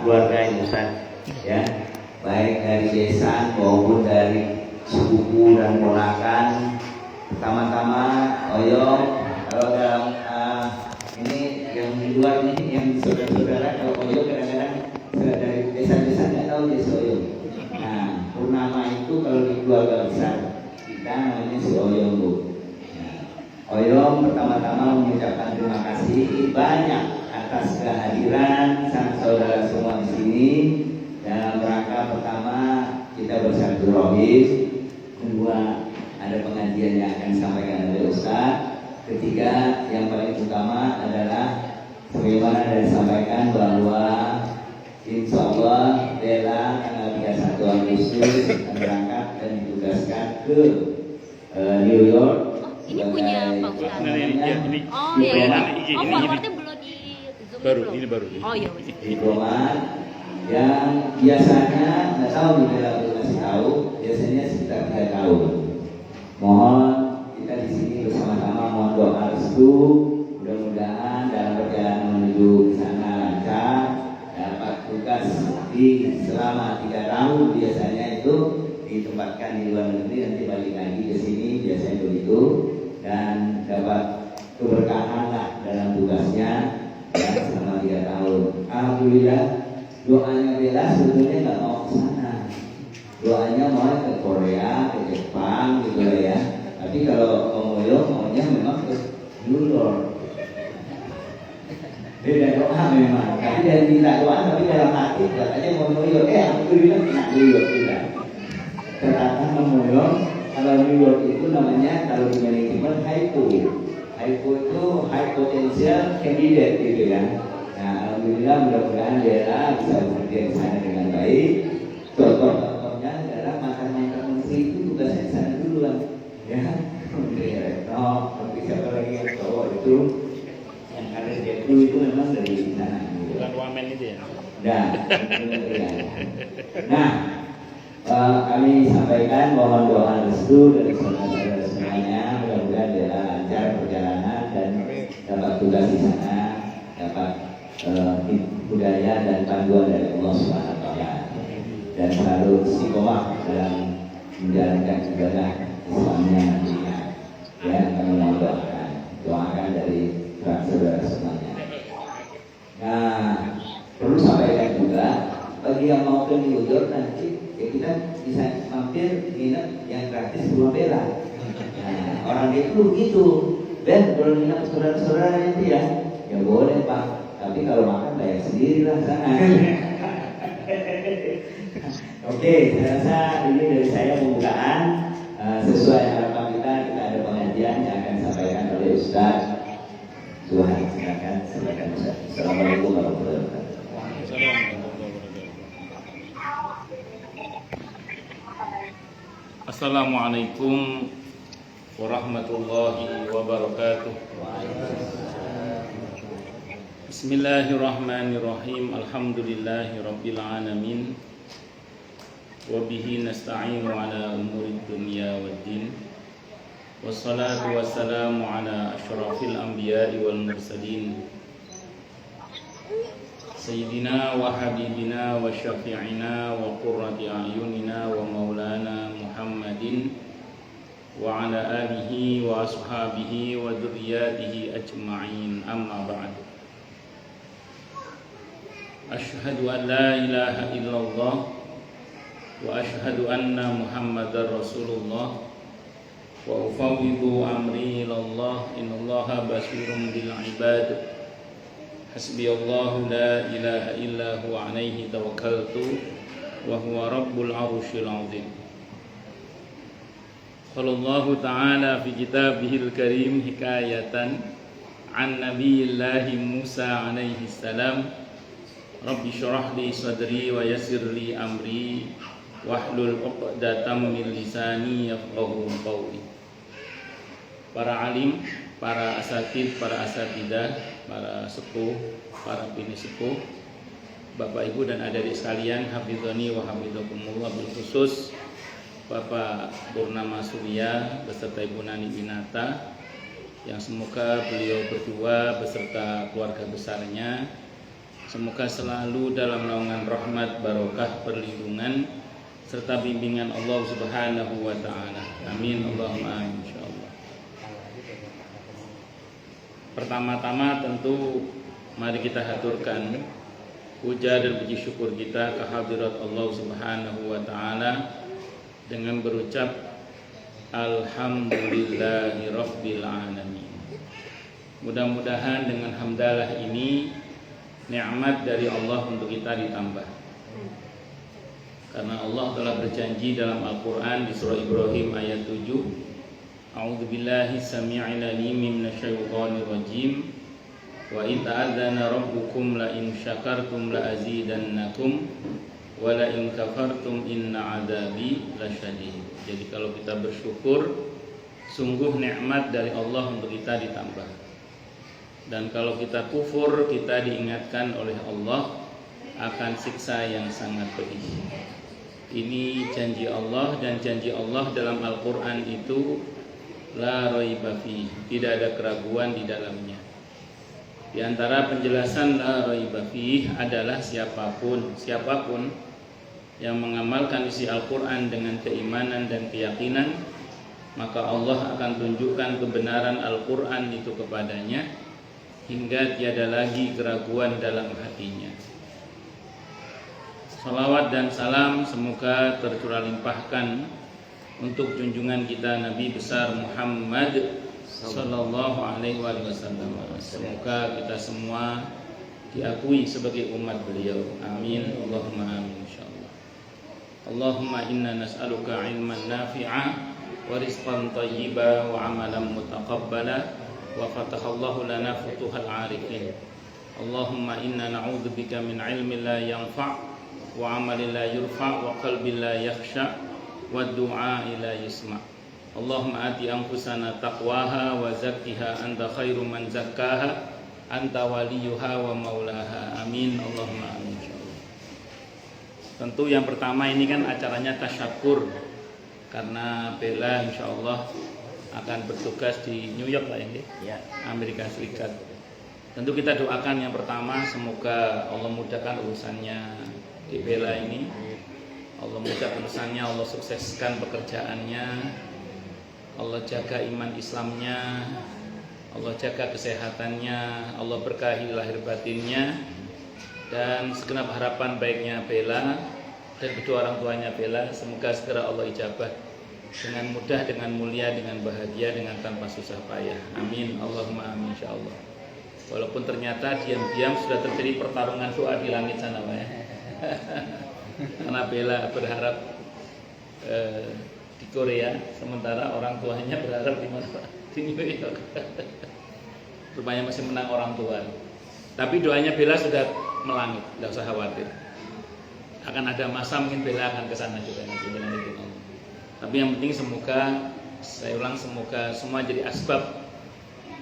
keluarga Ustaz, ya, baik dari desa maupun dari sepupu dan ponakan. Pertama-tama Oyong, kalau dalam ini yang di luar ini yang saudara-saudara, kalau Oyong kadang-kadang dari desa-desa nggak tahu desa Oyong. Nah, Purnama itu kalau di keluarga besar kita namanya si Oyong, Bu. Nah, Oyong pertama-tama mengucapkan terima kasih banyak atas kehadiran sang saudara semua di sini. Dalam rangka pertama kita bersilaturahim, kedua ada pengajian yang akan disampaikan oleh Ustaz, ketiga yang paling utama adalah sebagaimana sudah disampaikan bahwa insya Allah Bella tanggal 31 Agustus akan berangkat dan ditugaskan ke New York. Ini punya Pak Ustaz. Oh iya. Oh forwardnya belum di Zoom. Baru, ini baru. Oh iya. Diplomat yang biasanya nggak tahu di Bella belum kasih tahu, biasanya sekitar 3 tahun. Mohon kita di sini bersama-sama mohon doa restu, mudah-mudahan dalam perjalanan menuju ke sana lancar, dapat tugas di selama 3 tahun biasanya itu ditempatkan di luar negeri, nanti balik lagi ke sini biasanya begitu, dan dapat keberkahan lah dalam tugasnya ya, selama 3 tahun. Alhamdulillah doanya Bella sebetulnya nggak mau ke sana. Doanya mau ke Korea, ke Jepang gitu lah ya. Tapi kalau Om Moyo maunya memang ke New York. Beda doa memang. Tapi dari minta doa, tapi dalam hati katanya Om Moyo, aku bilang nak New York juga. Katakan Om Moyo, kalau New York itu namanya kalau di manajemen HIPO. HIPO itu high potential candidate gitu ya. Nah, alhamdulillah mudah-mudahan Bella bisa bekerja di sana dengan baik. Contohnya adalah mantan-mantan menteri itu tugasnya di sana dulu lah, ya. Menteri Retno, tapi siapa lagi yang cowok itu yang karir dia dulu itu memang dari sana. Bukan wamen itu ya? Nah, kami sampaikan mohon doa restu dari saudara-saudara semuanya, mudah-mudahan Bella lancar perjalanan dan dapat tugas di sana, dapat budaya dan panduan dari Allah Subhanahu wa taala, dan selalu istiqomah dalam menjalankan ibadah Islamnya nantinya. Ya, kami mau doakan dari saudara semuanya. Nah, perlu sampaikan juga bagi yang mau ke New York nanti ya kita bisa mampir nginep yang gratis rumah Bella. Nah, orang itu begitu, Ben boleh nginep saudara-saudara nanti ya? Ya boleh Pak. Tapi kalau makan bayar sendiri lah sana. Oke, saya rasa ini dari saya pembukaan. Sesuai harapan kita ada pengajian yang akan disampaikan oleh Ustaz Zuhan. Silakan Ustaz. Assalamualaikum warahmatullahi wabarakatuh. Assalamualaikum warahmatullahi wabarakatuh. Bismillahirrahmanirrahim. Alhamdulillahi rabbil alamin. Wa bihi nasta'inu ala umuri dunya waddin. Wassalatu wassalamu ala asyrafil anbiya'i wal mursalin. Sayyidina wa habibina wa syafi'ina wa qurrati a'yunina wa maulana Muhammadin wa ala alihi wa ashabihi wa dzurriyyatihi ajma'in. Amma ba'du. Asyhadu an la ilaha illallah wa asyhadu anna Muhammadar Rasulullah wa ufawwidu amri ilallah innallaha basirun bil ibad. Hasbiyallahu la ilaha illa huwa alaihi tawakkaltu wa huwa rabbul arsyil azim. Qala Allah ta'ala fi kitabihil karim hikayatan an nabiyillahi Musa alaihi salam. Rabbi syrah li sadri wa yassir li amri wahlul 'uqdatam min lisani yafqahu qawli. Para alim, para asatid, para asatidah, para sepuh, para bini sepuh, Bapak Ibu dan adik-adik sekalian, hafizani wa hafizakumullah, bil khusus Bapak Purnama Surya beserta Ibu Nani Winata, yang semoga beliau berdua beserta keluarga besarnya Semoga selalu dalam naungan rahmat, barokah, perlindungan serta bimbingan Allah Subhanahu wa taala. Amin Allahumma amin insyaallah. Pertama-tama tentu mari kita haturkan puja dan puji syukur kita ke hadirat Allah Subhanahu wa taala dengan berucap alhamdulillahi rabbil alamin. Mudah-mudahan dengan hamdalah ini nikmat dari Allah untuk kita ditambah. Karena Allah telah berjanji dalam Al-Qur'an di surah Ibrahim ayat 7, A'udzubillahi samii'il 'aliim minasyaitonir rajim. Wa in ta'adzana rabbukum la in syakartum la azidannakum wa la in kafartum inna 'adzabi lasyadid. Jadi kalau kita bersyukur, sungguh nikmat dari Allah untuk kita ditambah. Dan kalau kita kufur, kita diingatkan oleh Allah akan siksa yang sangat pedih. Ini janji Allah, dan janji Allah dalam Al-Qur'an itu la raiba fi, tidak ada keraguan di dalamnya. Di antara penjelasan la raiba fi adalah siapapun yang mengamalkan isi Al-Qur'an dengan keimanan dan keyakinan, maka Allah akan tunjukkan kebenaran Al-Qur'an itu kepadanya hingga tiada lagi keraguan dalam hatinya. Salawat dan salam semoga tercurah limpahkan untuk junjungan kita Nabi besar Muhammad sallallahu alaihi wasallam. Semoga kita semua diakui sebagai umat beliau. Amin Allahumma amin insyaallah. Allahumma inna nas'aluka ilman nafi'a wa rizqan thayyiba wa amalan mutaqabbala wa fatahallahu lana futuhal arifin. Allahumma inna na'udzubika min ilmin la yanfa' wa amalin la yurfa' wa qalbin la yakhsha' wa du'a ila yusma'. Allahumma ati anfusana taqwaha wa zakkiha anta khairu man zakkaha anta waliyuha wa maulaha. Amin Allahumma amin insyaallah. Tentu yang pertama ini kan acaranya tasyakur, karena Bella insyaallah akan bertugas di New York lah ini, Amerika Serikat. Tentu kita doakan yang pertama semoga Allah mudahkan urusannya di Bella ini. Allah mudahkan urusannya, Allah sukseskan pekerjaannya, Allah jaga iman Islamnya, Allah jaga kesehatannya, Allah berkahi lahir batinnya, dan segenap harapan baiknya Bella dan kedua orang tuanya Bella semoga segera Allah ijabah dengan mudah, dengan mulia, dengan bahagia, dengan tanpa susah payah. Amin Allahumma amin insyaallah. Walaupun ternyata diam-diam sudah terjadi pertarungan doa di langit sana, Pak ya. Karena Bella berharap di Korea, sementara orang tuanya berharap di mana? Di New York. Rupanya masih menang orang tua. Tapi doanya Bella sudah melangit, tidak usah khawatir. Akan ada masa mungkin Bella akan ke sana juga nanti dengan izin Allah. Tapi yang penting semoga, saya ulang, semoga semua jadi asbab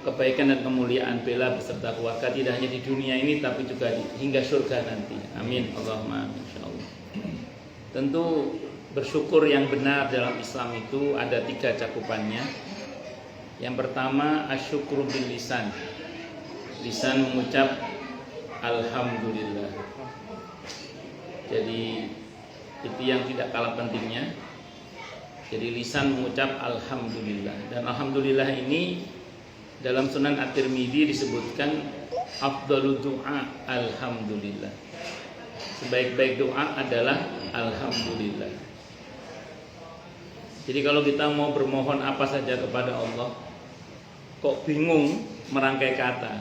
kebaikan dan kemuliaan Bella beserta keluarga, tidak hanya di dunia ini tapi juga hingga surga nanti. Amin Allahumma amin insyaallah. Tentu bersyukur yang benar dalam Islam itu ada 3 cakupannya. Yang pertama asyukru bil lisan. Lisan mengucap alhamdulillah. Jadi itu yang tidak kalah pentingnya. Jadi lisan mengucap alhamdulillah. Dan alhamdulillah ini dalam Sunan At-Tirmidzi disebutkan afdalu du'a alhamdulillah. Sebaik-baik doa adalah alhamdulillah. Jadi kalau kita mau bermohon apa saja kepada Allah, kok bingung merangkai kata,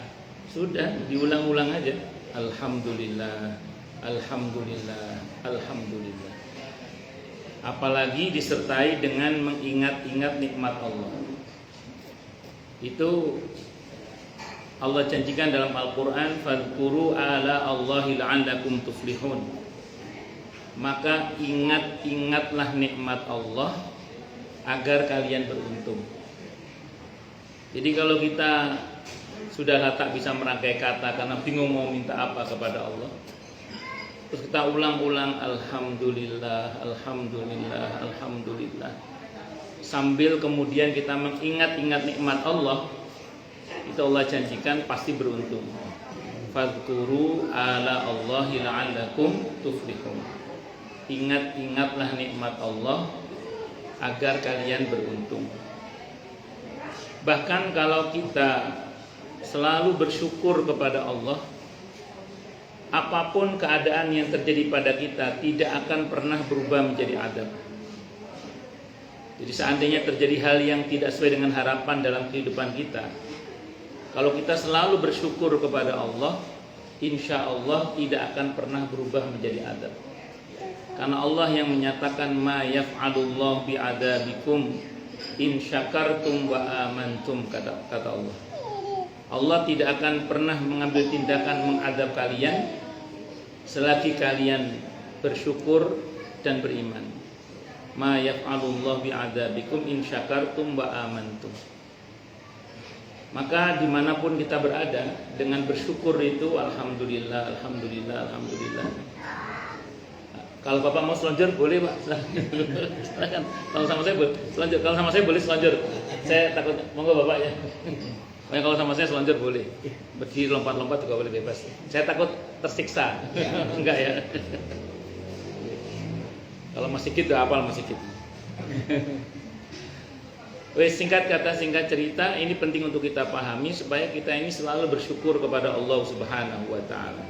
sudah diulang-ulang aja. Alhamdulillah, alhamdulillah, alhamdulillah. Apalagi disertai dengan mengingat-ingat nikmat Allah. Itu Allah janjikan dalam Al-Quran, fadhkuru ala Allahi la'allakum tuflihun. Maka ingat-ingatlah nikmat Allah agar kalian beruntung. Jadi kalau kita sudah tak bisa merangkai kata karena bingung mau minta apa kepada Allah, terus kita ulang-ulang alhamdulillah, alhamdulillah, alhamdulillah, sambil kemudian kita mengingat-ingat nikmat Allah, itu Allah janjikan pasti beruntung. fadhkuru ala Allahi la'allakum tuflihun. Ingat-ingatlah nikmat Allah agar kalian beruntung. Bahkan kalau kita selalu bersyukur kepada Allah, apapun keadaan yang terjadi pada kita tidak akan pernah berubah menjadi adab. Jadi seandainya terjadi hal yang tidak sesuai dengan harapan dalam kehidupan kita, kalau kita selalu bersyukur kepada Allah, insya Allah tidak akan pernah berubah menjadi adab. Karena Allah yang menyatakan ma yaf'alullah bi'adabikum in syakartum wa amantum, kata Allah. Allah tidak akan pernah mengambil tindakan mengadab kalian selagi kalian bersyukur dan beriman. Ma yaf'alullah bi'adabikum in syakartum wa amantum. Maka dimanapun kita berada, dengan bersyukur itu alhamdulillah, alhamdulillah, alhamdulillah. Kalau Bapak mau selonjor boleh Pak, silakan. Kalau sama saya boleh selonjor. Kalau sama saya boleh selonjor. Saya takut, monggo Bapak ya. Kalau sama saya selonjor boleh. Berdiri lompat-lompat juga boleh, bebas. Saya takut tersiksa. Enggak ya. Kalau masih gitu hafal masih gitu. Wes, singkat kata singkat cerita, ini penting untuk kita pahami supaya kita ini selalu bersyukur kepada Allah Subhanahu wa taala.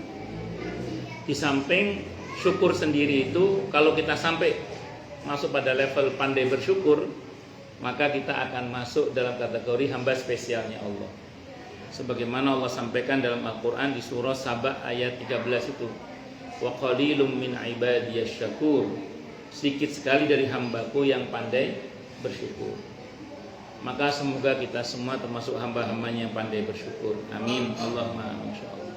Di samping syukur sendiri itu, kalau kita sampai masuk pada level pandai bersyukur, maka kita akan masuk dalam kategori hamba spesialnya Allah. Sebagaimana Allah sampaikan dalam Al-Qur'an di surah Saba ayat 13 itu. Wa qalilum min ibadiyasy syakur. Sedikit sekali dari hambaku yang pandai bersyukur. Maka semoga kita semua termasuk hamba-hambanya yang pandai bersyukur. Amin. Allahumma amin insyaallah.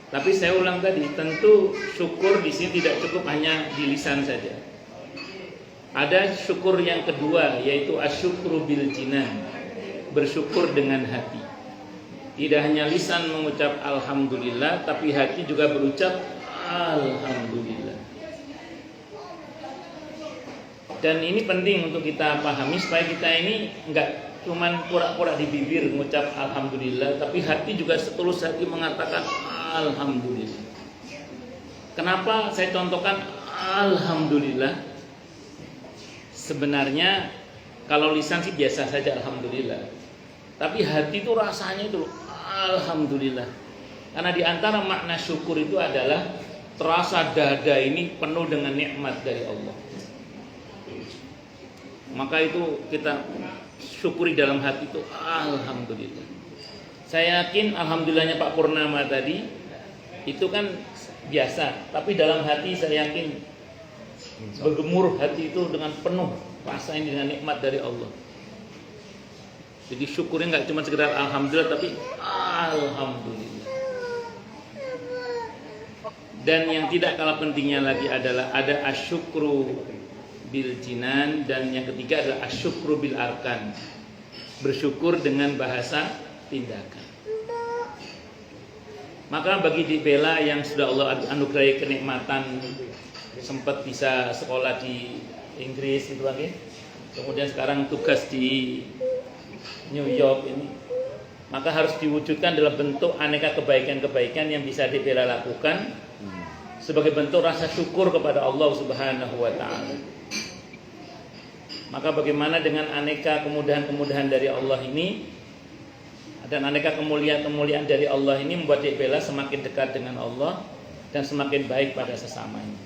Tapi saya ulang tadi, tentu syukur di sini tidak cukup hanya di lisan saja. Ada syukur yang kedua, yaitu asyukru bil jinan, bersyukur dengan hati. Tidak hanya lisan mengucap alhamdulillah, tapi hati juga berucap alhamdulillah. Dan ini penting untuk kita pahami supaya kita ini enggak cuman pura-pura di bibir mengucap alhamdulillah, tapi hati juga setulus hati mengatakan alhamdulillah. Kenapa saya contohkan alhamdulillah? Sebenarnya kalau lisan sih biasa saja alhamdulillah. Tapi hati itu rasanya itu alhamdulillah. Karena di antara makna syukur itu adalah terasa dada ini penuh dengan nikmat dari Allah. Maka itu kita syukuri dalam hati itu alhamdulillah. Saya yakin alhamdulillahnya Pak Purnama tadi itu kan biasa, tapi dalam hati saya yakin bergemuruh hati itu dengan penuh rasa ini dengan nikmat dari Allah. Jadi syukurnya nggak cuma sekedar alhamdulillah, tapi alhamdulillah. Dan yang tidak kalah pentingnya lagi adalah ada asyukru bil jinan, dan yang ketiga adalah asyukru bil arkan, bersyukur dengan bahasa tindakan. Maka bagi dibela yang sudah Allah anugerahi kenikmatan, sempat bisa sekolah di Inggris itu lagi, kemudian sekarang tugas di New York ini, maka harus diwujudkan dalam bentuk aneka kebaikan-kebaikan yang bisa dibela lakukan sebagai bentuk rasa syukur kepada Allah Subhanahu wa taala. Maka bagaimana dengan aneka kemudahan-kemudahan dari Allah ini dan aneka kemuliaan-kemuliaan dari Allah ini membuat dibela semakin dekat dengan Allah dan semakin baik pada sesamanya.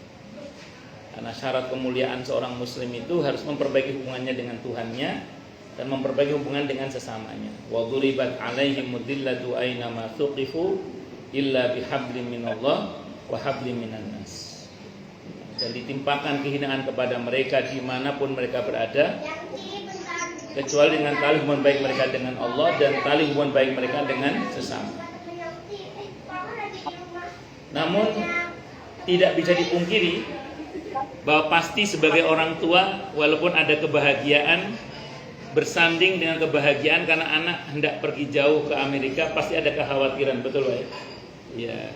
Karena syarat kemuliaan seorang muslim itu harus memperbaiki hubungannya dengan Tuhannya dan memperbaiki hubungan dengan sesamanya. Wa dhuribat 'alaihim mudillatu aina ma tuqifu illa bihablin minallah wa hablin minan nas. Dan ditimpakan kehinaan kepada mereka dimanapun mereka berada, kecuali dengan tali hubungan baik mereka dengan Allah dan tali hubungan baik mereka dengan sesama. Namun tidak bisa dipungkiri bahwa pasti sebagai orang tua, walaupun ada kebahagiaan bersanding dengan kebahagiaan karena anak hendak pergi jauh ke Amerika, pasti ada kekhawatiran, betul Pak? Ya.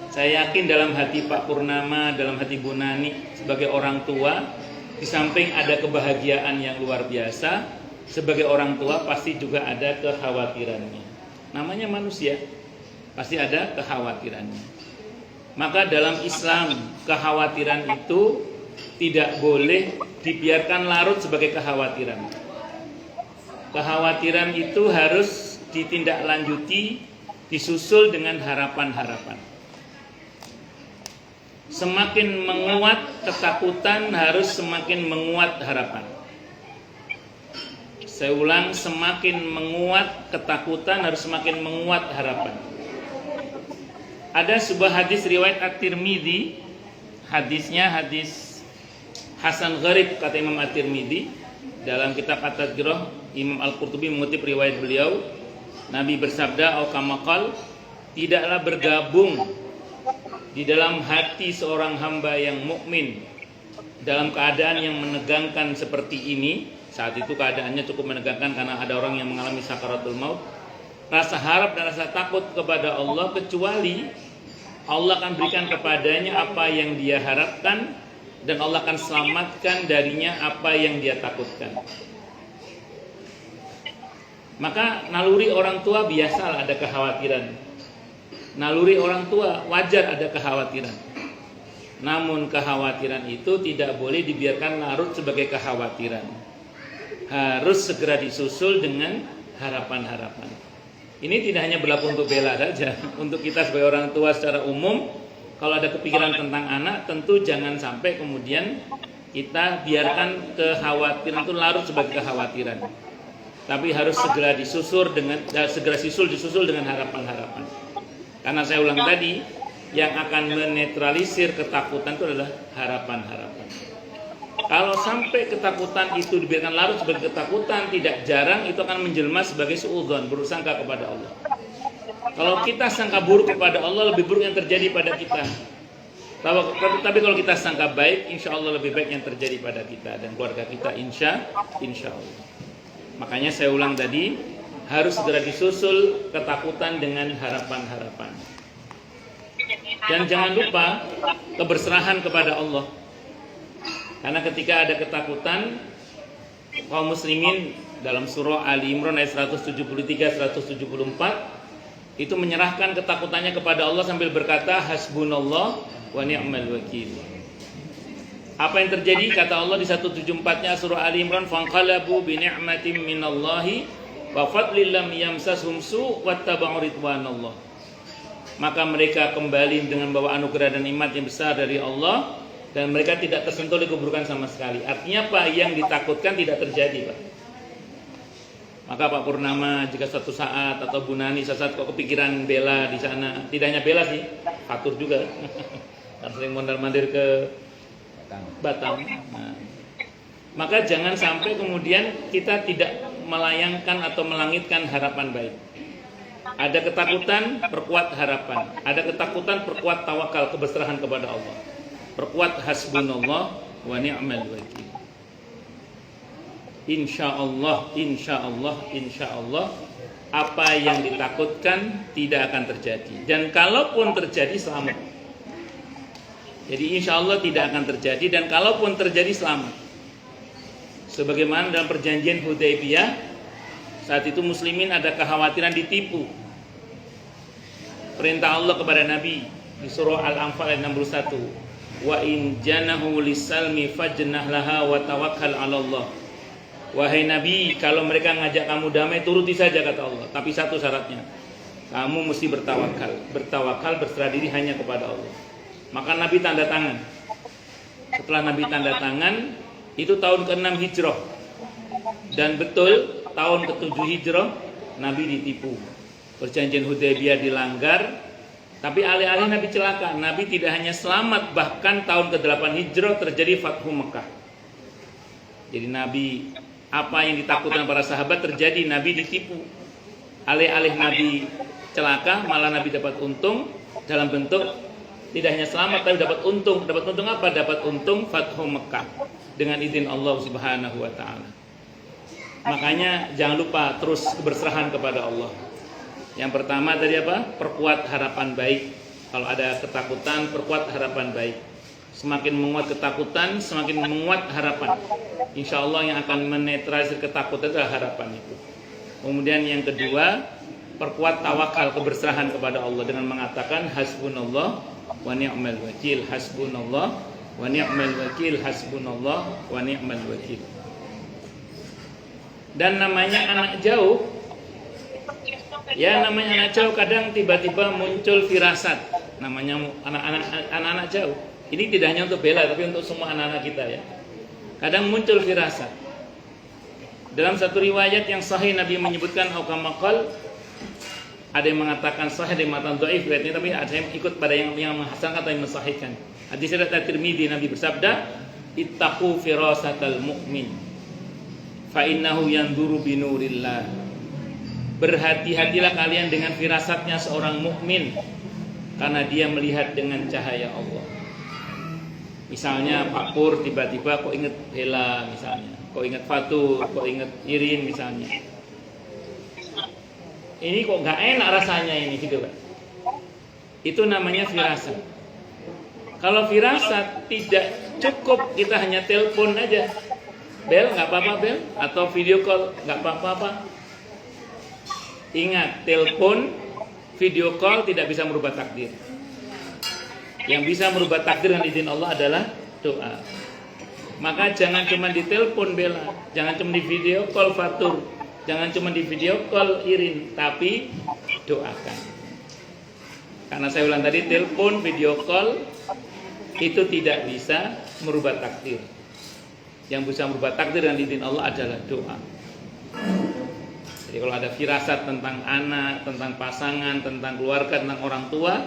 Saya yakin dalam hati Pak Purnama, dalam hati Bu Nani sebagai orang tua, di samping ada kebahagiaan yang luar biasa, sebagai orang tua pasti juga ada kekhawatirannya. Namanya manusia, Pasti ada kekhawatirannya. Maka dalam Islam kekhawatiran itu tidak boleh dibiarkan larut sebagai kekhawatiran. Kekhawatiran itu harus ditindaklanjuti, disusul dengan harapan-harapan. Semakin menguat ketakutan harus semakin menguat harapan. Saya ulang, semakin menguat ketakutan harus semakin menguat harapan. Ada sebuah hadis riwayat At-Tirmidzi, hadisnya hadis Hasan Gharib kata Imam At-Tirmidzi. Dalam kitab At-Tadhkirah, Imam Al-Qurtubi mengutip riwayat beliau, Nabi bersabda, "Au kama qal, tidaklah bergabung di dalam hati seorang hamba yang mukmin dalam keadaan yang menegangkan seperti ini." Saat itu keadaannya cukup menegangkan karena ada orang yang mengalami sakaratul maut. Rasa harap dan rasa takut kepada Allah, kecuali Allah akan berikan kepadanya apa yang dia harapkan, dan Allah akan selamatkan darinya apa yang dia takutkan. Maka naluri orang tua biasalah ada kekhawatiran. Naluri orang tua wajar ada kekhawatiran. Namun kekhawatiran itu tidak boleh dibiarkan larut sebagai kekhawatiran. Harus segera disusul dengan harapan-harapan. Ini tidak hanya berlaku untuk Bella saja, untuk kita sebagai orang tua secara umum. Kalau ada kepikiran tentang anak, tentu jangan sampai kemudian kita biarkan kekhawatiran itu larut sebagai kekhawatiran. Tapi harus segera disusul dengan harapan-harapan. Karena saya ulang tadi, yang akan menetralisir ketakutan itu adalah harapan-harapan. Kalau sampai ketakutan itu dibiarkan larut sebagai ketakutan, tidak jarang itu akan menjelma sebagai suudzon, bersangka kepada Allah. Kalau kita sangka buruk kepada Allah, lebih buruk yang terjadi pada kita. Tapi kalau kita sangka baik, insya Allah lebih baik yang terjadi pada kita dan keluarga kita, insya Allah. Makanya saya ulang tadi, harus segera disusul ketakutan dengan harapan-harapan. Dan jangan lupa keberserahan kepada Allah. Karena ketika ada ketakutan, kaum muslimin dalam surah Ali Imran ayat 173-174 itu menyerahkan ketakutannya kepada Allah sambil berkata, hasbunallah wa ni'mal wakil. Apa yang terjadi? Kata Allah di 174-nya surah Ali Imran, fanqalabu bi ni'matin minallahi wa fadlin lam yamsashum su' wattaba'u ridwanallah. Maka mereka kembali dengan bawa anugerah dan nikmat yang besar dari Allah, dan mereka tidak tersentuh oleh keburukan sama sekali. Artinya apa? Yang ditakutkan tidak terjadi, Pak. Maka Pak Purnama, jika suatu saat atau Bu Nani suatu saat kok kepikiran Bella di sana, tidak hanya Bella sih, Fatur juga, karena sering mondar-mandir ke Batam. Nah, maka jangan sampai kemudian kita tidak melayangkan atau melangitkan harapan baik. Ada ketakutan, perkuat harapan. Ada ketakutan, perkuat tawakal, keberserahan kepada Allah. Perkuat hasbunallah wa ni'mal wakil. Insya Allah apa yang ditakutkan tidak akan terjadi. Dan kalaupun terjadi, selamat. Jadi insya Allah tidak akan terjadi, dan kalaupun terjadi, selamat. Sebagaimana dalam perjanjian Hudaybiyah, saat itu muslimin ada kekhawatiran ditipu. Perintah Allah kepada Nabi di surah Al-Anfal ayat 61. Wa in janahu lisalmi fajnah laha wa tawakkal 'ala Allah. Wahai Nabi, kalau mereka ngajak kamu damai, turuti saja kata Allah. Tapi satu syaratnya, kamu mesti bertawakal. Bertawakal, berserah diri hanya kepada Allah. Maka Nabi tanda tangan. Setelah Nabi tanda tangan, itu tahun ke-6 Hijrah. Dan betul, tahun ke-7 Hijrah, Nabi ditipu. Perjanjian Hudaybiyah dilanggar. Tapi alih-alih Nabi celaka, Nabi tidak hanya selamat, bahkan tahun ke-8 Hijrah terjadi Fathu Mekah. Jadi Nabi, apa yang ditakutkan para sahabat terjadi, Nabi ditipu. Alih-alih Nabi celaka, malah Nabi dapat untung dalam bentuk tidak hanya selamat, tapi dapat untung. Dapat untung apa? Dapat untung Fathu Mekah dengan izin Allah Subhanahu wa taala. Makanya jangan lupa terus keberserahan kepada Allah. Yang pertama tadi apa? Perkuat harapan baik. Kalau ada ketakutan, perkuat harapan baik. Semakin menguat ketakutan, semakin menguat harapan. Insya Allah yang akan menetralisir ketakutan adalah harapan itu. Kemudian yang kedua, perkuat tawakal, keberserahan kepada Allah dengan mengatakan hasbunallah wa ni'mal wakil, hasbunallah wa ni'mal wakil, hasbunallah wa ni'mal wakil. Dan namanya anak jauh, ya namanya anak jauh kadang tiba-tiba muncul firasat, namanya anak-anak jauh. Ini tidak hanya untuk Bella tapi untuk semua anak-anak kita ya. Kadang muncul firasat. Dalam satu riwayat yang sahih Nabi menyebutkan aukamakal, ada yang mengatakan sahih, ada yang mengatakan dhaif riwayatnya, tapi ada yang ikut pada yang menghasankan atau yang mensahihkan. Hadis riwayat At-Tirmidzi, Nabi bersabda, ittaqu firasatal mu'min fa innahu yanzuru binurillah. Berhati-hatilah kalian dengan firasatnya seorang mukmin karena dia melihat dengan cahaya Allah. Misalnya Pak Pur tiba-tiba kok ingat Bella misalnya, kok ingat Fatur, kok ingat Irin misalnya. Ini kok nggak enak rasanya ini gitu kan. Itu namanya firasat. Kalau firasat tidak cukup kita hanya telepon aja. Bel nggak apa-apa Bel, atau video call nggak apa-apa. Ingat, telepon, video call tidak bisa merubah takdir. Yang bisa merubah takdir dengan izin Allah adalah doa. Maka jangan cuma ditelepon Bella, jangan cuma di video call Fatur, jangan cuma di video call Irin, tapi doakan. Karena saya ulang tadi, telepon, video call itu tidak bisa merubah takdir. Yang bisa merubah takdir dengan izin Allah adalah doa. Jadi kalau ada firasat tentang anak, tentang pasangan, tentang keluarga, tentang orang tua,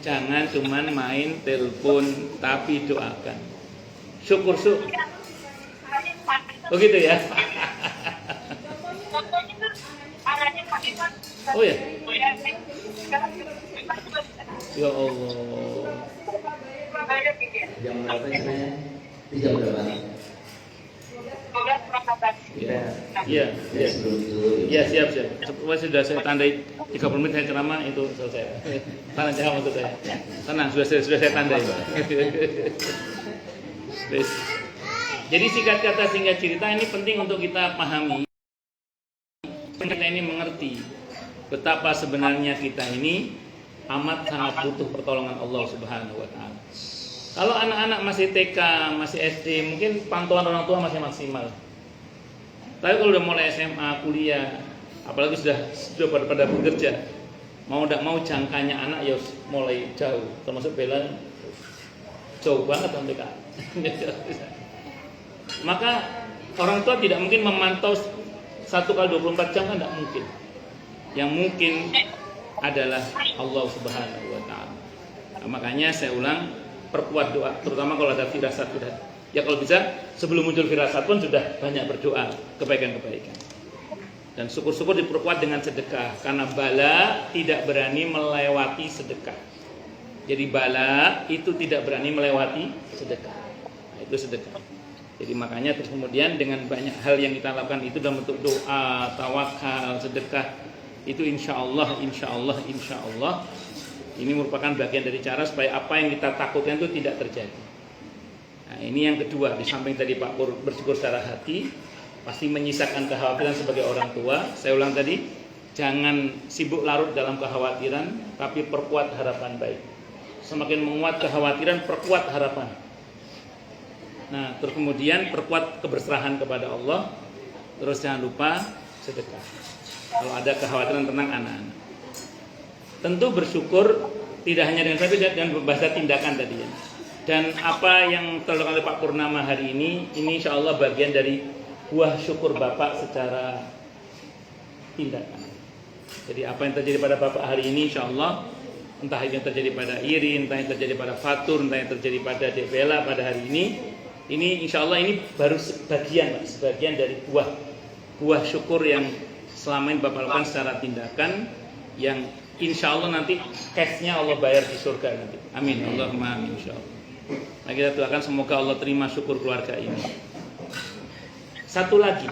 jangan cuma main telepon, tapi doakan. Syukur. Begitu ya. Oh ya. Ya Allah. Jam berapa ya saya? Di jam berapa? Iya. Ya siap. Sudah saya tandai 30 menit saya ceramah itu selesai. Tenang jangan maksud saya. Tenang sudah saya tandai. Jadi singkat kata singkat cerita ini penting untuk kita pahami. Kita ini mengerti betapa sebenarnya kita ini amat sangat butuh pertolongan Allah Subhanahu wa taala. Kalau anak-anak masih TK, masih SD, mungkin pantauan orang tua masih maksimal. Tapi kalau udah mulai SMA, kuliah, apalagi sudah pada bekerja, mau tidak mau jangkanya anak ya mulai jauh. Termasuk Bella jauh banget sampai TK. Maka orang tua tidak mungkin memantau 1x24 jam, kan tidak mungkin. Yang mungkin adalah Allah Subhanahu wa taala. Nah, makanya saya ulang, perkuat doa, terutama kalau ada firasat. Ya kalau bisa sebelum muncul firasat pun sudah banyak berdoa kebaikan-kebaikan. Dan syukur-syukur diperkuat dengan sedekah, karena bala tidak berani melewati sedekah. Jadi bala itu tidak berani melewati sedekah. Nah, itu sedekah. Jadi makanya terus kemudian dengan banyak hal yang kita lakukan itu dalam bentuk doa, tawakal, sedekah, itu insya Allah ini merupakan bagian dari cara supaya apa yang kita takutkan itu tidak terjadi. Nah, ini yang kedua, di samping tadi Pak Pur bersyukur secara hati, pasti menyisakan kekhawatiran sebagai orang tua. Saya ulang tadi, jangan sibuk larut dalam kekhawatiran, tapi perkuat harapan baik. Semakin menguat kekhawatiran, perkuat harapan. Nah, terus kemudian perkuat keberserahan kepada Allah. Terus jangan lupa sedekah. Kalau ada kekhawatiran tentang anak-anak. Tentu bersyukur tidak hanya dengan tapi dan berbahasa tindakan tadi ya. Dan apa yang dilakukan oleh Pak Purnama hari ini insya Allah bagian dari buah syukur Bapak secara tindakan. Jadi apa yang terjadi pada Bapak hari ini insya Allah, entah yang terjadi pada Irin, entah yang terjadi pada Fatur, entah yang terjadi pada Dek Bella pada hari ini insya Allah ini baru sebagian dari buah syukur yang selama ini Bapak lakukan secara tindakan, yang insya Allah nanti cashnya Allah bayar di surga nanti. Amin. Allahumma amin insya Allah. Nah, kita doakan semoga Allah terima syukur keluarga ini. Satu lagi.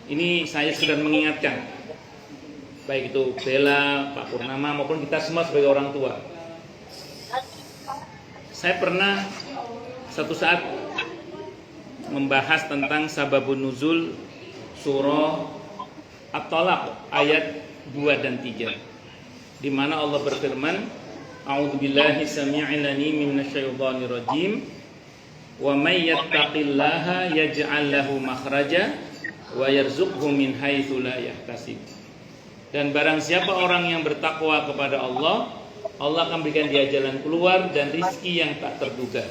Ini saya sudah mengingatkan, baik itu Bella, Pak Purnama maupun kita semua sebagai orang tua. Saya pernah satu saat membahas tentang sababun nuzul surah At-Talaq ayat 2 dan 3. Di mana Allah berfirman, A'udzubillahi samii'il 'aliim minasyaitonir rajim. Wa may yattaqillaha yaj'al lahu makhraja wa yarzuqhu min haitsu la yahtasib. Dan barang siapa orang yang bertakwa kepada Allah, Allah akan berikan dia jalan keluar dan rizki yang tak terduga.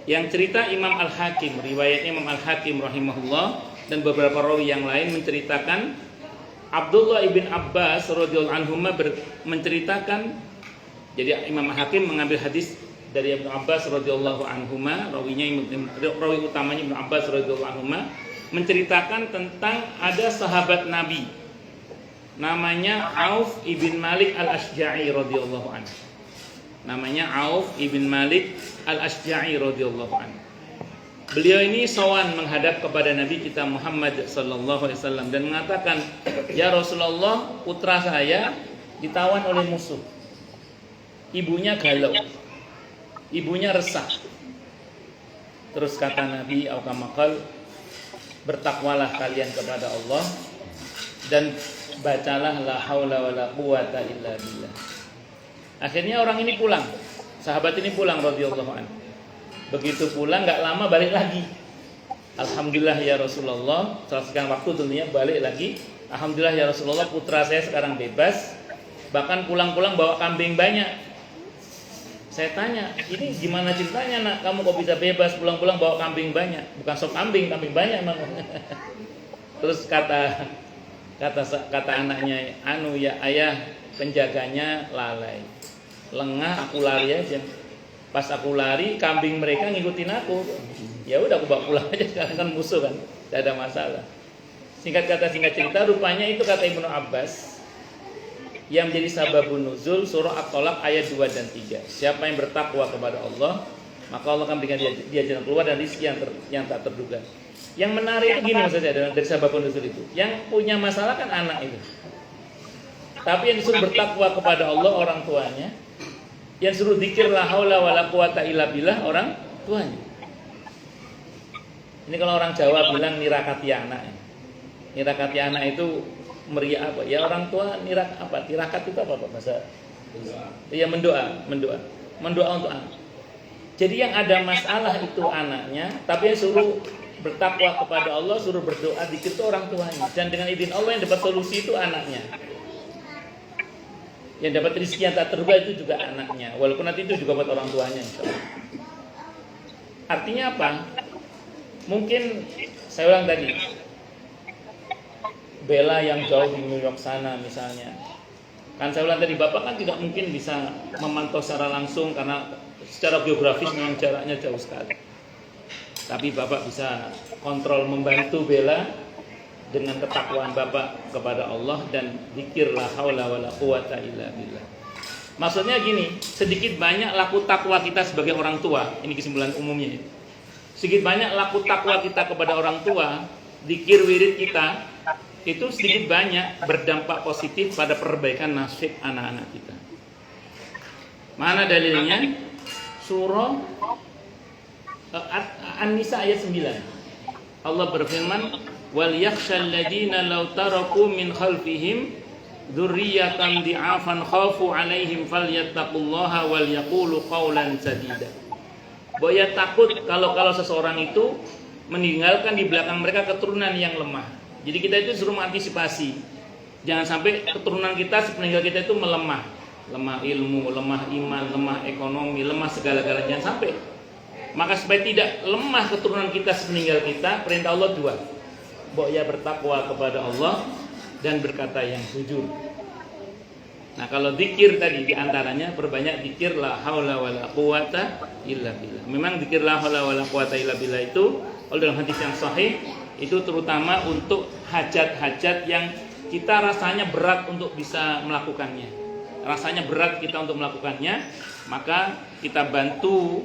Yang cerita Imam Al-Hakim, riwayatnya Imam Al-Hakim rahimahullah dan beberapa rawi yang lain menceritakan Abdullah ibn Abbas radhiyallahu anhu menceritakan, jadi Imam Al-Hakim mengambil hadis dari Ibnu Abbas radhiyallahu anhuma, rawi utamanya Ibnu Abbas radhiyallahu anhuma menceritakan tentang ada sahabat Nabi namanya Auf ibn Malik al-Ashja'i radhiyallahu anhu. Namanya Auf ibn Malik al-Ashja'i radhiyallahu anhu. Beliau ini sowan menghadap kepada Nabi kita Muhammad sallallahu alaihi wasallam dan mengatakan, "Ya Rasulullah, putra saya ditawan oleh musuh. Ibunya galau. Ibunya resah." Terus kata Nabi aukamakal, bertakwalah kalian kepada Allah dan bacalah la haula wala quwata illa billah. Akhirnya orang ini pulang. Sahabat ini pulang radhiyallahu anhu. Begitu pulang enggak lama balik lagi. Alhamdulillah ya Rasulullah, setelah waktu tentunya balik lagi. Alhamdulillah ya Rasulullah, putra saya sekarang bebas. Bahkan pulang-pulang bawa kambing banyak. Saya tanya, ini gimana ceritanya nak? Kamu kok bisa bebas pulang-pulang bawa kambing banyak? Bukan sop kambing, kambing banyak emang. Terus kata anaknya, anu ya ayah, penjaganya lalai, lengah, aku lari aja. Pas aku lari, kambing mereka ngikutin aku. Ya udah aku bawa pulang aja, sekarang kan musuh kan, tidak ada masalah. Singkat cerita, rupanya itu kata Ibnu Abbas yang menjadi sababun nuzul surah At-Tolak ayat 2 dan 3. Siapa yang bertakwa kepada Allah, maka Allah akan berikan dia jalan keluar dan rezeki yang tak terduga. Yang menarik itu gini maksudnya dari sababun nuzul itu. Yang punya masalah kan anak itu. Tapi yang disuruh bertakwa kepada Allah orang tuanya. Yang suruh zikir la haula wala quwata illa billah orang tuanya. Ini kalau orang Jawa bilang nirakati anak. Nirakati anak itu meriak apa? Ya orang tua nirak apa? Tirakat itu apa bahasa? Iya mendoa untuk anak. Jadi yang ada masalah itu anaknya, tapi yang suruh bertakwa kepada Allah, suruh berdoa zikir itu orang tuanya. Dan dengan izin Allah yang dapat solusi itu anaknya. Yang dapat rezeki yang tak terduga itu juga anaknya. Walaupun nanti itu juga buat orang tuanya insyaallah. Artinya apa? Mungkin saya ulang tadi, Bella yang jauh di New York sana misalnya. Kan saya ulang tadi, Bapak kan tidak mungkin bisa memantau secara langsung karena secara geografis memang jaraknya jauh sekali. Tapi Bapak bisa kontrol membantu Bella dengan ketakwaan Bapak kepada Allah dan zikir la haula wala quwata illa billah. Maksudnya gini, sedikit banyak laku takwa kita sebagai orang tua, ini kesimpulan umumnya. Sedikit banyak laku takwa kita kepada orang tua, zikir wirid kita itu sedikit banyak berdampak positif pada perbaikan nasib anak-anak kita. Mana dalilnya? Surah An-Nisa ayat 9. Allah berfirman, wal yakhshal ladina law taraku min khalfihim dzurriyyatan di'afan khafu 'alaihim falyattaqullaha wal yaqulu qawlan sadida. Boya takut kalau seseorang itu meninggalkan di belakang mereka keturunan yang lemah. Jadi kita itu suruh mengantisipasi. Jangan sampai keturunan kita sepeninggal kita itu melemah. Lemah ilmu, lemah iman, lemah ekonomi, lemah segala-galanya. Jangan sampai. Maka supaya tidak lemah keturunan kita sepeninggal kita, perintah Allah 2. Ya bertakwa kepada Allah dan berkata yang jujur. Nah kalau zikir tadi diantaranya perbanyak zikir la haula wala quwata illa billah. Memang zikir la haula wala quwata illa billah itu kalau dalam hadis yang sahih itu terutama untuk hajat-hajat yang kita rasanya berat untuk bisa melakukannya. Rasanya berat kita untuk melakukannya, maka kita bantu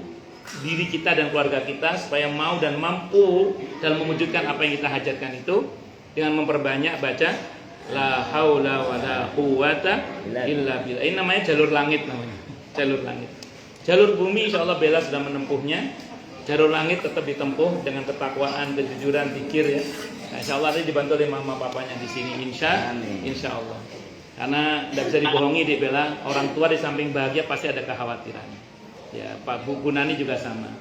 diri kita dan keluarga kita supaya mau dan mampu dalam mewujudkan apa yang kita hajatkan itu dengan memperbanyak baca la haula wala quwata illa billah. Ini namanya jalur langit namanya. Jalur langit. Jalur bumi insyaallah Bella sudah menempuhnya. Jalur langit tetap ditempuh dengan ketakwaan, kejujuran, zikir ya. Nah, insya Allah nanti dibantu oleh mama papanya di sini, insya Allah. Karena tidak bisa dibohongi di Bella, orang tua di samping bahagia pasti ada kekhawatiran. Ya, Pak Bu Nani juga sama.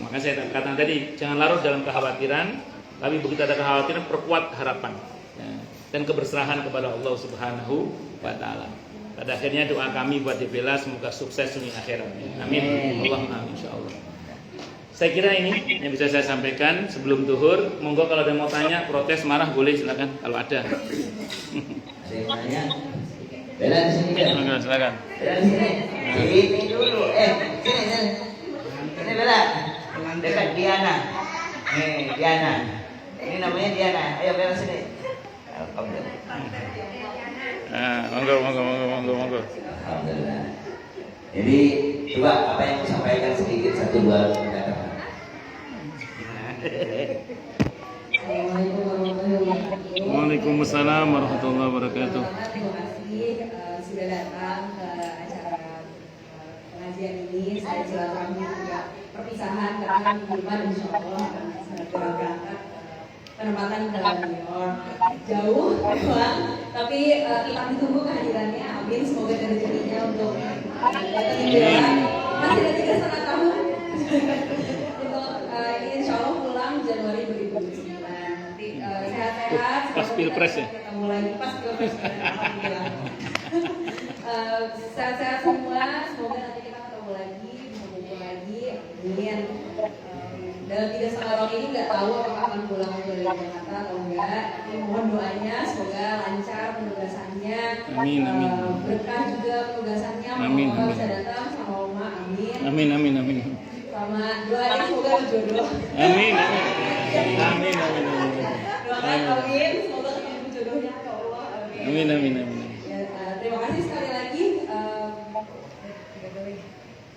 Maka saya katakan tadi, jangan larut dalam kekhawatiran, tapi begitu ada kekhawatiran, perkuat harapan ya, dan keberseraan kepada Allah Subhanahu wa Ta'ala. Pada akhirnya doa kami buat Bella semoga sukses dunia akhirat. Amin. Allahumma amin, insyaallah. Saya kira ini yang bisa saya sampaikan sebelum duhur. Monggo kalau ada mau tanya, protes, marah boleh, silakan kalau ada. Ada yang nanya? Bella di sini kan? Silakan. Bella di sini. Ini dulu. Sini. Ini Bella. Dekat Diana. Nih Diana. Ini namanya Diana. Ayo Bella sini. Alhamdulillah. Monggo. Alhamdulillah. Jadi coba apa yang mau sampaikan sedikit satu dua kata. Waalaikumsalam warahmatullahi wabarakatuh. Terima kasih sudah datang ke acara pengajian ini. Saya silaturahmi juga perpisahan karena minggu depan insya Allah akan segera berangkat penempatan ke New York. Jauh memang, tapi kita ditunggu kehadirannya. Amin. Semoga ada rezekinya untuk datang ke Bella. Masih ada 3,5 tahun. Untuk ini insya Allah pulang Januari 2009. Nanti sehat-sehat. Pas pilpres ya? Ketemu lagi pas pilpres. Alhamdulillah. Sehat-sehat semua. Semoga nanti kita ketemu lagi, bisa kumpul lagi. Amin. Dalam 3,5 tahun ini nggak tahu apakah akan pulang ke Jakarta atau enggak. Tapi mohon doanya semoga lancar penugasannya. Amin. Berkah juga penugasannya. Amin. Semoga bisa datang sama Oma. Amin. Amin. Sama doanya semoga berjodoh. Amin. Doakan amin. Semoga ketemu jodohnya ya Allah. Amin. Amin. Ya, terima kasih sekali lagi.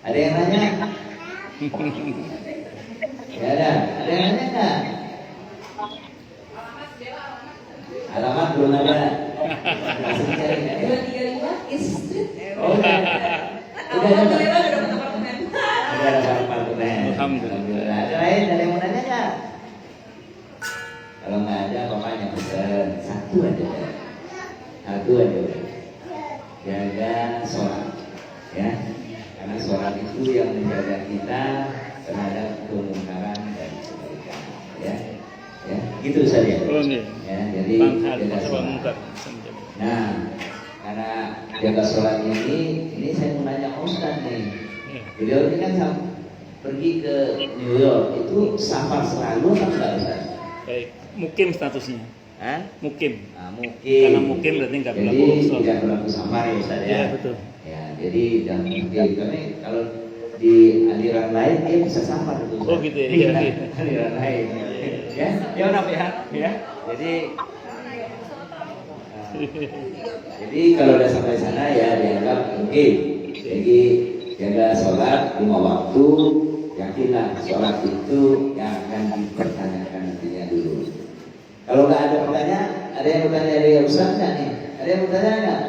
Ada yang nanya? Ya ada yang nanya nggak? Alamat belum ada. Masih dicari nggak ya? 235 East Street. Oh, udah. Alhamdulillah udah dapat apartemen. Udah ada apartemen. Alhamdulillah. Ada lain? Ada yang mau nanya nggak? Kalau nggak ada, pokoknya pesen satu aja. Jaga sholat, ya. Karena sholat itu yang menjaga kita terhadap kemungkaran dan kebaikan, ya. Gitu saja. Ya, jadi jaga sholat. Nah, karena jaga sholat ini saya mau nanya Ustaz nih. Beliau ini kan pergi ke New York itu safar selalu atau enggak Ustaz? Baik, mukim statusnya. Mukim. Nah, Karena mukim berarti nggak berlaku sholat. tidak berlaku safar ya Ustaz ya. Iya, betul. Ya, jadi jangan mukim. Karena kalau di aliran lain dia bisa safar itu. Oh, gitu ya. Iya, Iya. aliran lain. Ya, ya. Jadi kalau udah sampai sana ya dianggap mukim. Jadi jaga sholat 5 waktu, yakinlah sholat itu yang akan dipertanyakan nantinya dulu. Kalau nggak ada pertanyaan, ada yang bertanya dari Ustaz nggak nih? Ada yang bertanya nggak?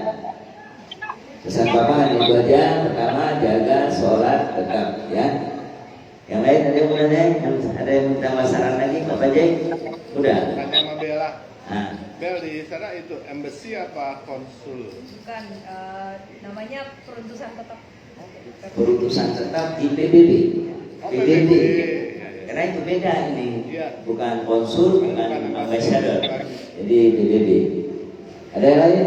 Pesan Bapak hanya itu aja. Pertama, jaga sholat tetap ya. Yang lain ada yang bertanya? Ada yang minta saran lagi Bapak Jek? Udah. Tanya sama Bella. Nah, Bel di sana itu embassy apa konsul? Bukan, namanya peruntusan tetap. perutusan tetap di PBB. Oh, PBB. PBB. Karena itu beda ini. Iya. Bukan konsul, bukan ambassador. Jadi PBB. Ada yang lain?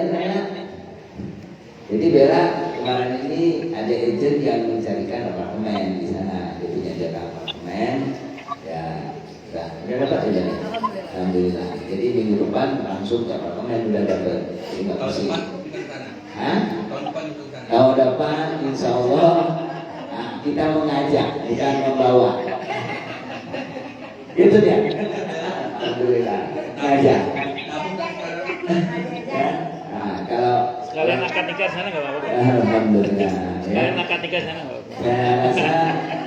Jadi Bella kemarin ini ada agent yang mencarikan apartemen di sana. Dia punya jatah apartemen. Ya, udah dapat aja nih. Alhamdulillah. Jadi minggu depan langsung ke apartemen udah dapat. Jadi nggak pusing. Hah? Tahun depan insya Allah kita mengajak, bukan membawa. Itu dia. Alhamdulillah. Ngajak. Ya. Nah, kalau Sekalian akad nikah sana nggak apa-apa. Alhamdulillah. Sekalian Ya. akad nikah sana nggak apa-apa. Saya rasa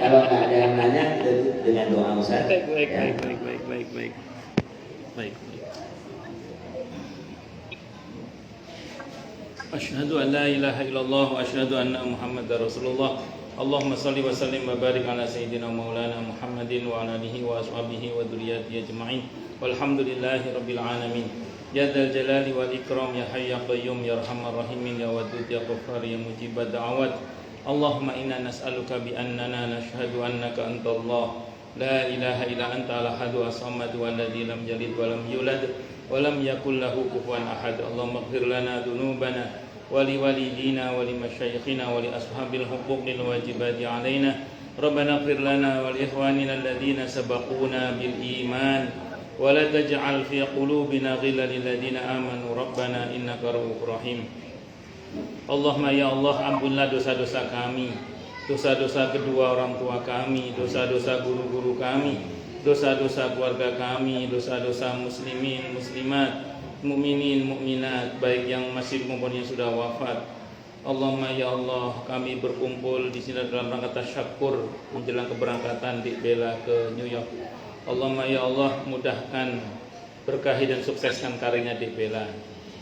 kalau nggak ada yang nanya dengan doa Ustaz. Baik. Ya. Asyhadu an la ilaha illallah wa asyhadu anna Muhammadar Rasulullah. Allahumma salli wa sallim wa barik ala sayyidina maulana Muhammadin wa ala alihi wa ashabihi wa dzurriyyatihi ajma'in. Walhamdulillahi rabbil alamin. Ya dzal jalali wal ikram, ya hayy ya qayyum, ya arhamar rahimin, ya wadud ya ghaffar, ya mujibad da'awat. Allahumma inna nas'aluka bi annana nashhadu annaka antallah la ilaha illa anta al-ahadu as-samad walladzi lam yalid wa lam yulad wa lam yakul lahu kufuwan ahad. Allahumma ighfir lana dzunubana wa li walidina wa li masyayikhina wa li ashabil huquqil wajibati alaina. Rabbana ighfir lana wa li ikhwanina alladhina sabaquna bil iman wa la taj'al fi qulubina ghillan lil ladzina amanu rabbana innaka ra'ufur rahim. Allahumma ya Allah, ampunlah dosa-dosa kami, dosa-dosa kedua orang tua kami, dosa-dosa guru-guru kami, dosa-dosa keluarga kami, dosa-dosa muslimin, muslimat, mukminin, mukminat, baik yang masih maupun yang sudah wafat. Allahumma ya Allah, kami berkumpul di sini dalam rangka tasyakkur menjelang keberangkatan Dik Bella ke New York. Allahumma ya Allah, mudahkan, berkahi dan sukseskan karirnya Dik Bella.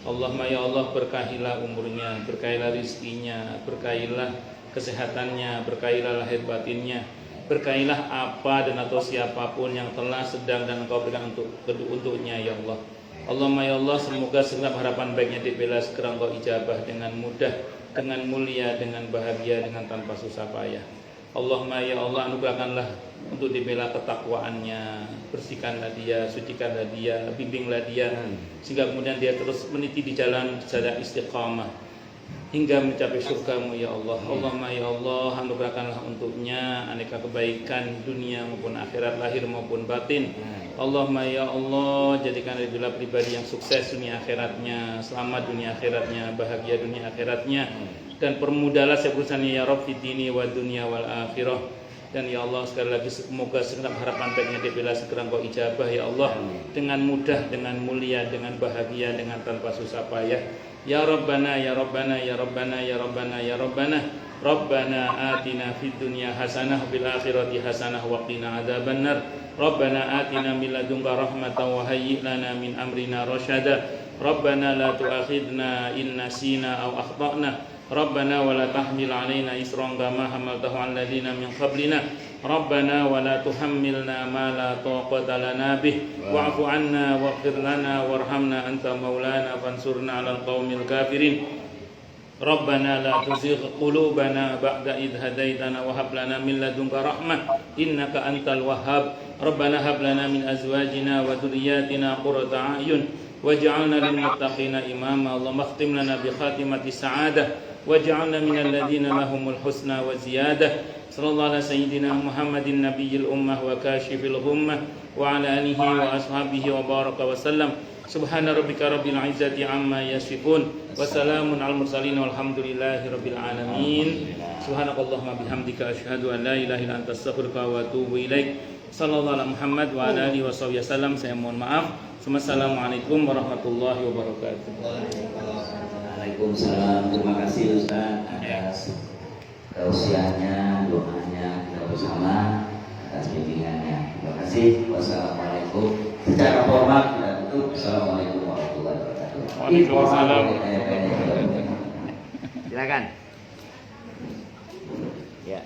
Allahumma ya Allah, berkahilah umurnya, berkahilah rizkinya, berkahilah kesehatannya, berkahilah lahir batinnya, berkahilah apa dan atau siapapun yang telah, sedang dan Engkau berikan untuknya ya Allah. Allahumma ya Allah, semoga segenap harapan baiknya Dik Bella segera Engkau ijabah dengan mudah, dengan mulia, dengan bahagia, dengan tanpa susah payah. Allahumma ya Allah, anugerahkanlah untuk Dik Bella ketakwaannya, bersihkanlah dia, sucikanlah dia, bimbinglah dia, sehingga kemudian dia terus meniti di jalan istiqamah hingga mencapai surgamu ya Allah. Allahumma ya Allah, anugerahkanlah untuknya aneka kebaikan dunia maupun akhirat, lahir maupun batin. Allahumma ya Allah, jadikan Dik Bella pribadi yang sukses dunia akhiratnya, selamat dunia akhiratnya, bahagia dunia akhiratnya, dan permudahlah urusannya ya Rabb, fid dini wa dunya wal akhirah. Dan ya Allah, sekali lagi semoga segenap harapan baiknya Dik Bella segera Engkau ijabah ya Allah, dengan mudah, dengan mulia, dengan bahagia, dengan tanpa susah payah. Ya Rabbana ya Rabbana ya Rabbana ya Rabbana ya Rabbana. Rabbana atina fid dunya hasanah bil akhirati hasanah wa qina adzabannar. Rabbana atina min ladunka rahmatan wa hayyi' lana min amrina rasyada. Rabbana la tu'akhidna in nasina aw akhtana. Rabbana wa la tahmil 'alaina isran kama hamaltahu 'alal ladzina min qablina. Rabbana wa la tuhammilna ma la taqata lana bih. Wa'fu 'anna waghfir lana warhamna anta maulana fansurna 'alal qaumil kafirin. Rabbana la tuzigh qulubana ba'da idh hadaitana wa hab lana min ladunka rahmah innaka antal wahhab. Rabbana hab lana min azwajina wa dhurriyyatina qurrata a'yun waj'alna lil muttaqina imama. Allahumma khtim lana bi khatimati sa'adah waj'alna minal ladzina lahumul husna wa ziyadah. Sallallahu ala sayyidina Muhammadin nabiyil ummah wa kashifil ghummah wa ala alihi wa ashabihi wa baraka wa sallam. Subhana rabbika rabbil izzati amma yasifun wa salamun al mursalin walhamdulillahi rabbil alamin. Subhanakallahumma bihamdika asyhadu an la ilaha illa anta astaghfiruka wa atubu ilaik. Sallallahu ala Muhammad wa ala alihi wasallam. Saya mohon maaf. Assalamualaikum warahmatullahi wabarakatuh. Waalaikumsalam. Terima kasih Ustaz atas tausiahnya, doanya kita bersama, atas bimbingannya. Terima kasih. Wassalamualaikum. Secara formal kita tutup. Assalamualaikum warahmatullahi wabarakatuh. Waalaikumsalam. Silakan. Ya.